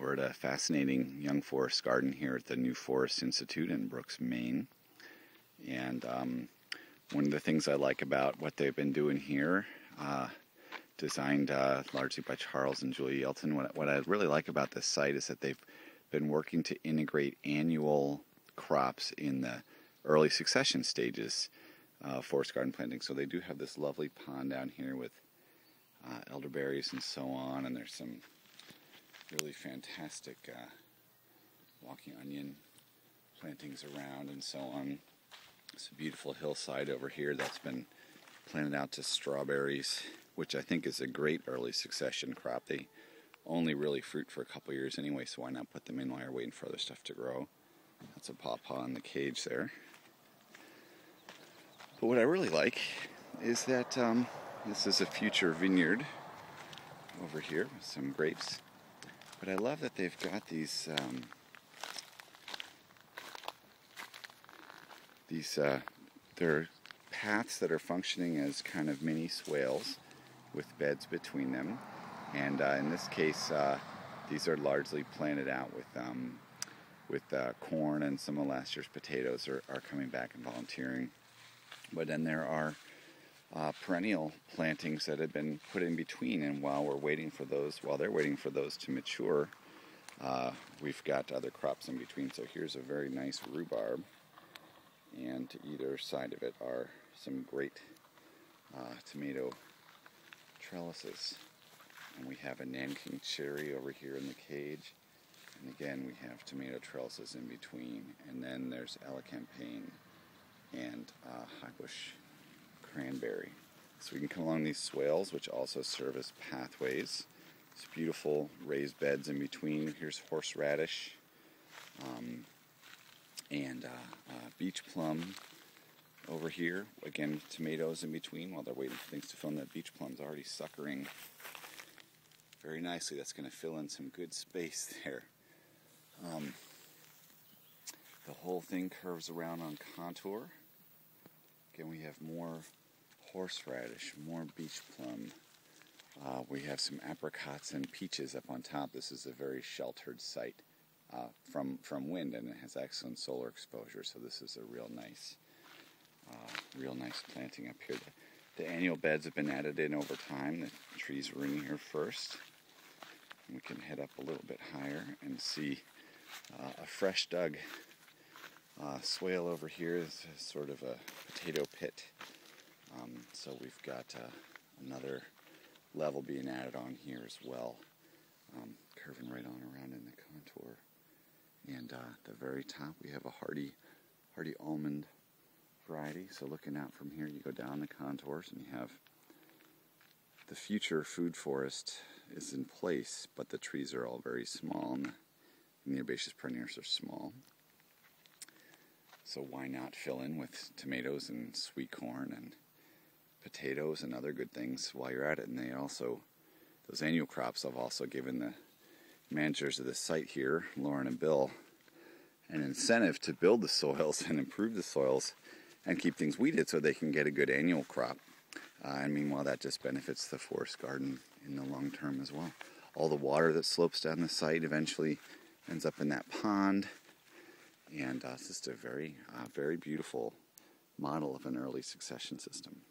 We're at a fascinating young forest garden here at the New Forest Institute in Brooks, Maine. And one of the things I like about what they've been doing here, designed largely by Charles and Julia Yelton, what I really like about this site is that they've been working to integrate annual crops in the early succession stages of forest garden planting. So they do have this lovely pond down here with elderberries and so on, and there's some really fantastic walking onion plantings around and so on. It's a beautiful hillside over here that's been planted out to strawberries, which I think is a great early succession crop. They only really fruit for a couple years anyway, so why not put them in while you're waiting for other stuff to grow. That's a pawpaw in the cage there. But what I really like is that this is a future vineyard over here with some grapes. But I love that they've got these they're paths that are functioning as kind of mini swales with beds between them. And in this case, these are largely planted out with corn, and some of last year's potatoes are coming back and volunteering. But then there are perennial plantings that have been put in between, and while they're waiting for those to mature, we've got other crops in between. So here's a very nice rhubarb, and to either side of it are some great tomato trellises. And we have a Nanking Cherry over here in the cage, and again we have tomato trellises in between. And then there's Elecampagne and Highbush Cranberry. So we can come along these swales, which also serve as pathways. It's beautiful raised beds in between. Here's horseradish and beach plum over here. Again, tomatoes in between while they're waiting for things to fill in. That beach plum's already suckering very nicely. That's going to fill in some good space there. The whole thing curves around on contour. Again, we have more horseradish, more beach plum. We have some apricots and peaches up on top. This is a very sheltered site from wind, and it has excellent solar exposure. So this is a real nice planting up here. The annual beds have been added in over time. The trees were in here first. And we can head up a little bit higher and see a fresh dug swale over here. Is sort of a potato pit. So we've got another level being added on here as well, curving right on around in the contour. And at the very top we have a hardy almond variety. So looking out from here, you go down the contours and you have the future food forest is in place, but the trees are all very small, and the herbaceous perennials are small. So why not fill in with tomatoes and sweet corn and potatoes and other good things while you're at it? And those annual crops have also given the managers of the site here, Lauren and Bill, an incentive to build the soils and improve the soils and keep things weeded so they can get a good annual crop. And meanwhile, that just benefits the forest garden in the long term as well. All the water that slopes down the site eventually ends up in that pond. And it's just a very beautiful model of an early succession system.